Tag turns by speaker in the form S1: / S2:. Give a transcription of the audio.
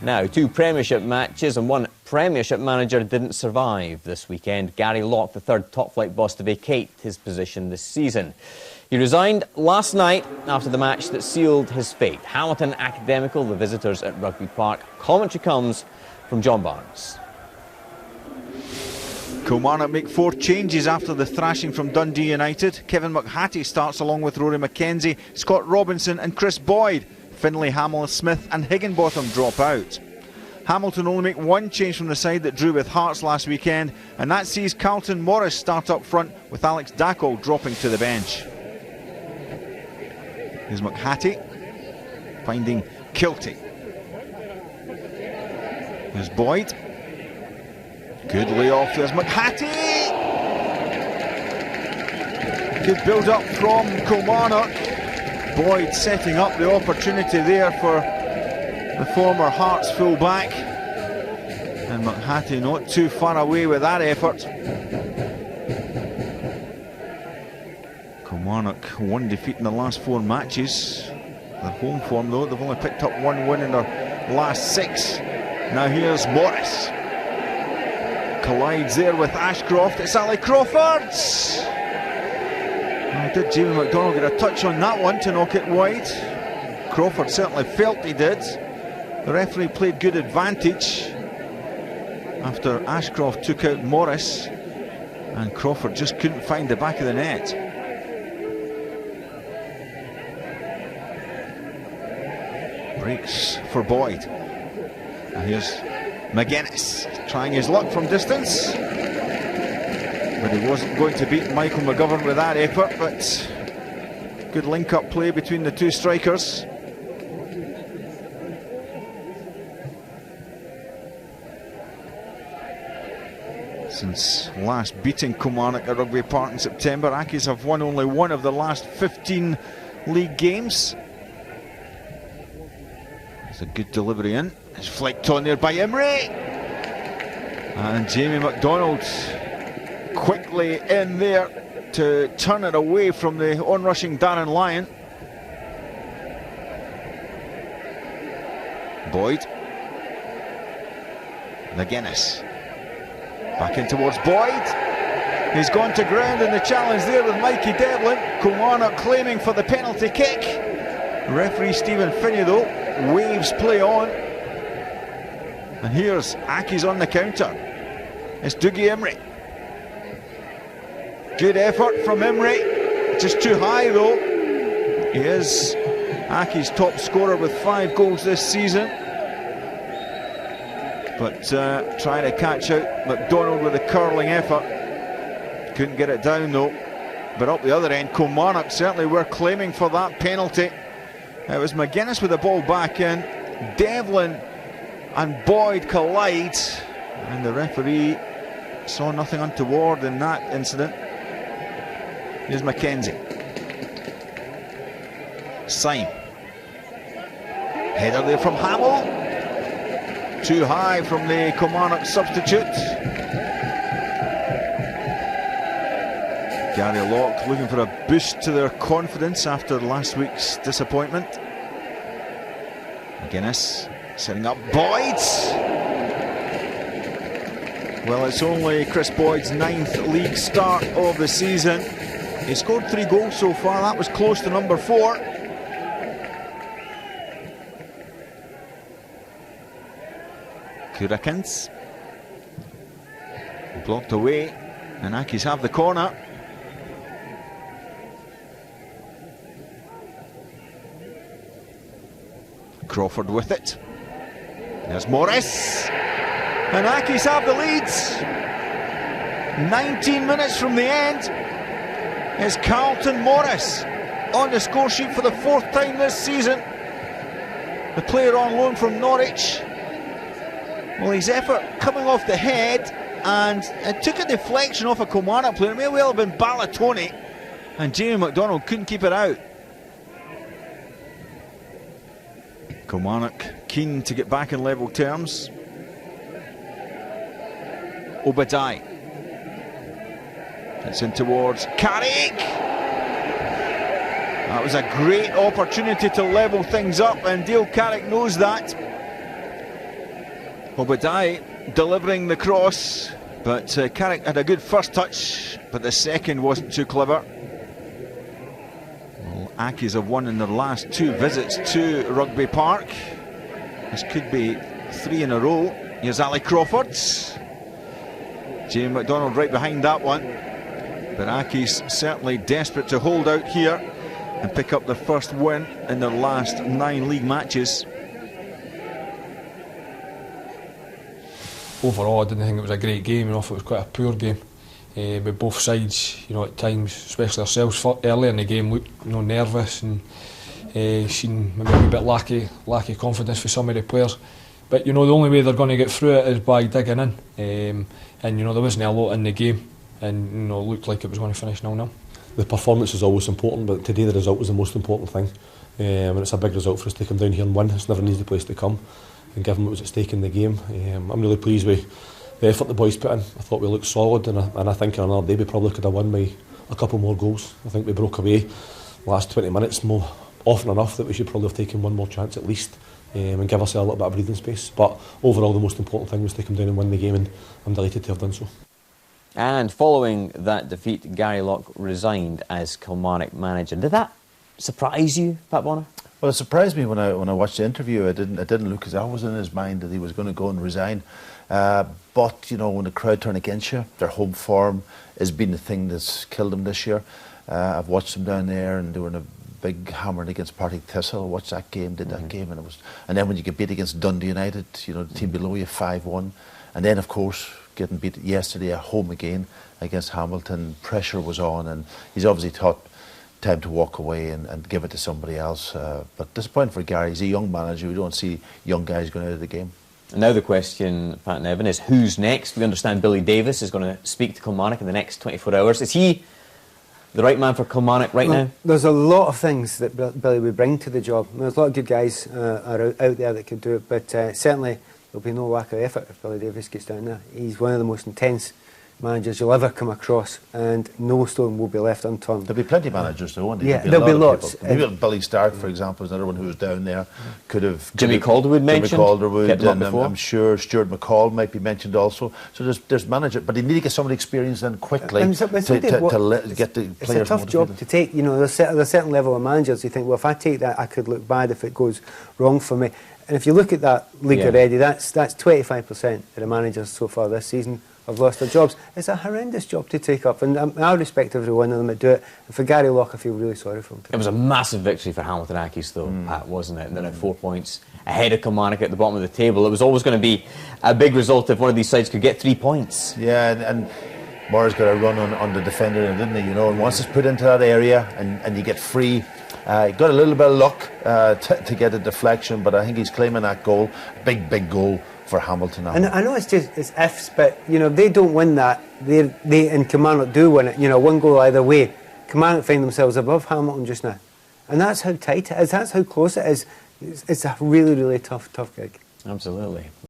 S1: Now, 2 Premiership matches and 1 Premiership manager didn't survive this weekend. Gary Locke, the third top-flight boss to vacate his position this season. He resigned last night after the match that sealed his fate. Hamilton Academical, the visitors at Rugby Park. Commentary comes from John Barnes.
S2: Kilmarnock make 4 changes after the thrashing from Dundee United. Kevin McHattie starts along with Rory McKenzie, Scott Robinson and Chris Boyd. Findlay, Hamill, Smith and Higginbotham drop out. Hamilton only make 1 change from the side that drew with Hearts last weekend, and that sees Carlton Morris start up front with Alex Dackle dropping to the bench. Here's McHattie finding Kiltie. Here's Boyd. Good layoff, there's McHattie. Good build up from Kilmarnock. Boyd setting up the opportunity there for the former Hearts full-back. And McHattie not too far away with that effort. Kilmarnock 1 defeat in the last 4 matches. Their home form though, they've only picked up 1 win in their last 6. Now here's Morris. Collides there with Ashcrof. It's Ali Crawford. Did Jamie MacDonald get a touch on that one to knock it wide? Crawford certainly felt he did. The referee played good advantage after Ashcrof took out Morris, and Crawford just couldn't find the back of the net. Breaks for Boyd. And here's Magennis trying his luck from distance. But he wasn't going to beat Michael McGovern with that effort, but good link-up play between the 2 strikers. Since last beating Kilmarnock at Rugby Park in September, Accies have won only 1 of the last 15 league games. It's a good delivery in. It's flicked on there by Imrie. And Jamie MacDonald quickly in there to turn it away from the onrushing Darren Lyon. Boyd. Magennis. Back in towards Boyd. He's gone to ground in the challenge there with Mikey Devlin. Kilmarnock claiming for the penalty kick. Referee Stephen Finney though waves play on. And here's Accies on the counter. It's Dougie Imrie. Good effort from Imrie, just too high though. He is Accies' top scorer with 5 goals this season. But trying to catch out MacDonald with a curling effort. Couldn't get it down though. But up the other end, Kilmarnock certainly were claiming for that penalty. It was Magennis with the ball back in. Devlin and Boyd collide. And the referee saw nothing untoward in that incident. Here's McKenzie. Syme. Header there from Hamill. Too high from the Kilmarnock substitute. Gary Locke looking for a boost to their confidence after last week's disappointment. Magennis setting up Boyd. Well, it's only Chris Boyd's 9th league start of the season. He scored 3 goals so far. That was close to number 4. Kurakins. Blocked away. And Accies have the corner. Crawford with it. There's Morris. And Accies have the leads. 19 minutes from the end. Is Carlton Morris on the score sheet for the 4th time this season. The player on loan from Norwich. Well, his effort coming off the head, and it took a deflection off a Kilmarnock player. It may well have been Balatoni, and Jamie MacDonald couldn't keep it out. Kilmarnock keen to get back in level terms. Obadeyi. It's in towards Carrick. That was a great opportunity to level things up, and Dale Carrick knows that. Obadeyi delivering the cross, but Carrick had a good first touch, but the second wasn't too clever. Well, Accies have won in their last 2 visits to Rugby Park. This could be 3 in a row. Here's Ali Crawford's. James MacDonald right behind that one. But Accies certainly desperate to hold out here and pick up their first win in their last 9 league matches.
S3: Overall, I didn't think it was a great game. You know, I thought it was quite a poor game. With both sides, you know, at times, especially ourselves, early in the game, looked, you know, nervous and seen maybe a bit lacky confidence for some of the players. But you know, the only way they're going to get through it is by digging in. And you know, there wasn't a lot in the game, and you know, it looked like it was going to finish 0-0.
S4: The performance is always important, but today the result was the most important thing. And it's a big result for us to come down here and win. It's never an easy place to come, and given what was at stake in the game, I'm really pleased with the effort the boys put in. I thought we looked solid, and I think on another day we probably could have won by a couple more goals. I think we broke away last 20 minutes more often enough that we should probably have taken one more chance at least, and give ourselves a little bit of breathing space. But overall, the most important thing was to come down and win the game, and I'm delighted to have done so.
S1: And following that defeat, Gary Locke resigned as Kilmarnock manager. Did that surprise you, Pat Bonner?
S5: Well, it surprised me when I watched the interview. It didn't look as though it was in his mind that he was going to go and resign. But you know, when the crowd turn against you, their home form has been the thing that's killed them this year. I've watched them down there, and they were in a big hammering against Partick Thistle. I watched that game, did that game, and then when you get beat against Dundee United, you know, the team below you 5-1, and then of course getting beat yesterday at home again against Hamilton, pressure was on, and he's obviously thought time to walk away and give it to somebody else. But disappointing for Gary. He's a young manager. We don't see young guys going out of the game.
S1: And now the question, Pat and Evan, is who's next? We understand Billy Davis is going to speak to Kilmarnock in the next 24 hours. Is he the right man for Kilmarnock right now?
S6: There's a lot of things that Billy would bring to the job. There's a lot of good guys are out there that could do it, but certainly there'll be no lack of effort if Billy Davis gets down there. He's one of the most intense managers you'll ever come across, and no stone will be left unturned.
S5: There'll be plenty of managers though, won't there?
S6: Yeah, there'll be lots.
S5: Maybe Billy Stark, for example, is another one who was down there.
S1: Jimmy Calderwood mentioned.
S5: Jimmy Calderwood, and I'm sure Stuart McCall might be mentioned also. So there's manager, but they need to get some of the experience in quickly to get the players.
S6: It's a tough job to take. You know, there's a certain level of managers you think, well, if I take that, I could look bad if it goes wrong for me. And if you look at that league already, that's 25% of the managers so far this season have lost their jobs. It's a horrendous job to take up, and I respect every one of them that do it. And for Gary Locke, I feel really sorry for him.
S1: It was a massive victory for Hamilton Accies, though, Pat, wasn't it? And they're at 4 points ahead of Kilmarnock at the bottom of the table. It was always going to be a big result if one of these sides could get 3 points.
S5: Yeah, and Morris got a run on the defender, didn't he? You know, and once it's put into that area and you get free. He got a little bit of luck to get a deflection, but I think he's claiming that goal. Big goal for Hamilton.
S6: And I know it's ifs, but you know, they don't win that. They and Kilmarnock do win it. You know, one goal either way. Kilmarnock find themselves above Hamilton just now, and that's how tight it is. That's how close it is. It's a really tough gig.
S1: Absolutely.